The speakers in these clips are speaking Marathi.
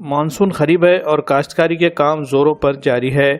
मानसून खरीब है और काश्तकारी के काम जोरों पर जारी है।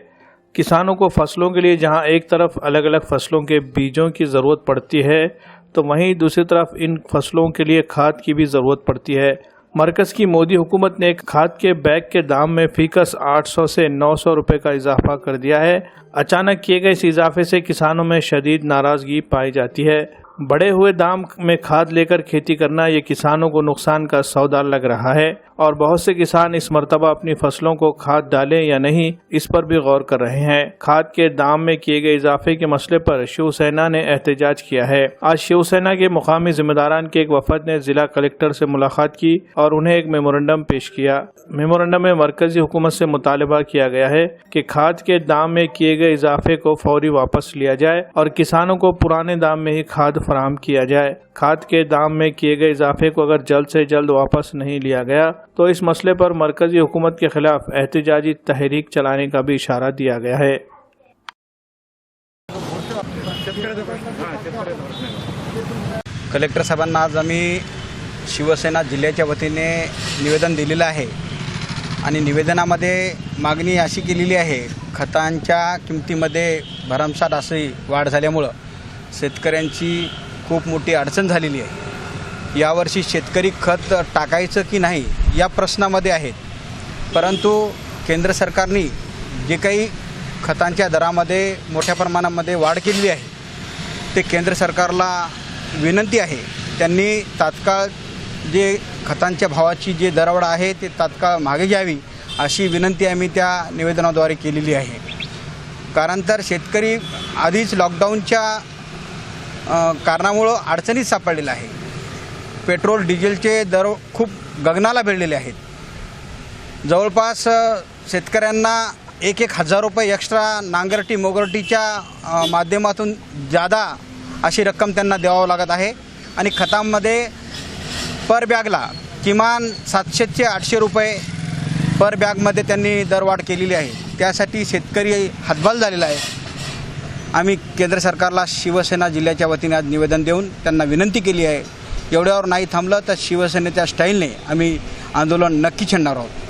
किसानों को फसलों के लिए जहां एक तरफ अलग अलग फसलों के बीजों की ज़रूरत पड़ती है तो वहीं दूसरी तरफ इन फसलों के लिए खाद की भी ज़रूरत पड़ती है। मरकज़ की मोदी हुकूमत ने खाद के बैग के दाम में फीकस 800 से 900 रुपये का इजाफा कर दिया है। अचानक किए गए इस इजाफे से किसानों में शदीद नाराज़गी पाई जाती है। बढ़े हुए दाम में खाद लेकर खेती करना ये किसानों को नुकसान का सौदा लग रहा है और बहुत से किसान इस मर्तबा अपनी फसलों को खाद डालें या नहीं इस पर भी गौर कर रहे हैं। खाद के दाम में किए गए इजाफे के मसले पर शिवसेना ने एहतजाज किया है। आज शिवसेना के मुकामी जिम्मेदारान के एक वफद ने जिला कलेक्टर से मुलाकात की और उन्हें एक मेमोरेंडम पेश किया। मेमोरेंडम में मरकजी हुकूमत से मुतालबा किया गया है कि खाद के दाम में किए गए इजाफे को फौरी वापस लिया जाए और किसानों को पुराने दाम में ही खाद फराहम किया जाए। खाद के दाम में किए गए इजाफे को अगर जल्द से जल्द वापस नहीं लिया गया तो इस मसले पर मरकजी हुकूमत के खिलाफ एहतजाजी तहरीक चलाने का भी इशारा दिया गया है। कलेक्टर साहेबांना आज आम्ही शिवसेना जिल्ह्याच्या वतीने निवेदन दिलेलं आहे आणि निवेदनामध्ये मागणी अशी केलेली आहे, खतांच्या किमतीमध्ये भरमसाठ अशी वाढ झाल्यामुळं शेतकऱ्यांची खूप मोठी अडचण झालेली आहे। यावर्षी शेतकरी खत टाकायचं की नाही या प्रश्नामध्ये आहेत, परंतु केंद्र सरकारने जे काही खतांच्या दरामध्ये मोठ्या प्रमाणामध्ये वाढ केलेली आहे ते केंद्र सरकारला विनंती आहे त्यांनी तात्काळ जे खतांच्या भावाची जे दरवाढ आहे ते तात्काळ मागे घ्यावी अशी विनंती आम्ही त्या निवेदनाद्वारे केलेली आहे। कारण तर शेतकरी आधीच लॉकडाऊनच्या कारणामुळे अडचणीत सापडलेला आहे। पेट्रोल डिझेलचे दर खूप गगनाला भिडलेले आहेत। जवळपास शेतकऱ्यांना 1,000 रुपये एक्स्ट्रा नांगरटी मोगरटीच्या माध्यमातून जादा अशी रक्कम त्यांना द्यावं लागत आहे आणि खतांमध्ये पर बॅगला किमान 700 ते 800 रुपये पर बॅगमध्ये त्यांनी दरवाढ केलेली आहे। त्यासाठी शेतकरी हतबल झालेला आहे। आम्ही केंद्र सरकारला शिवसेना जिल्ह्याच्या वतीने आज निवेदन देऊन त्यांना विनंती केली आहे। एवढ्यावर नाही थांबलं तर शिवसेनेच्या स्टाईलने आम्ही आंदोलन नक्की छेडणार आहोत।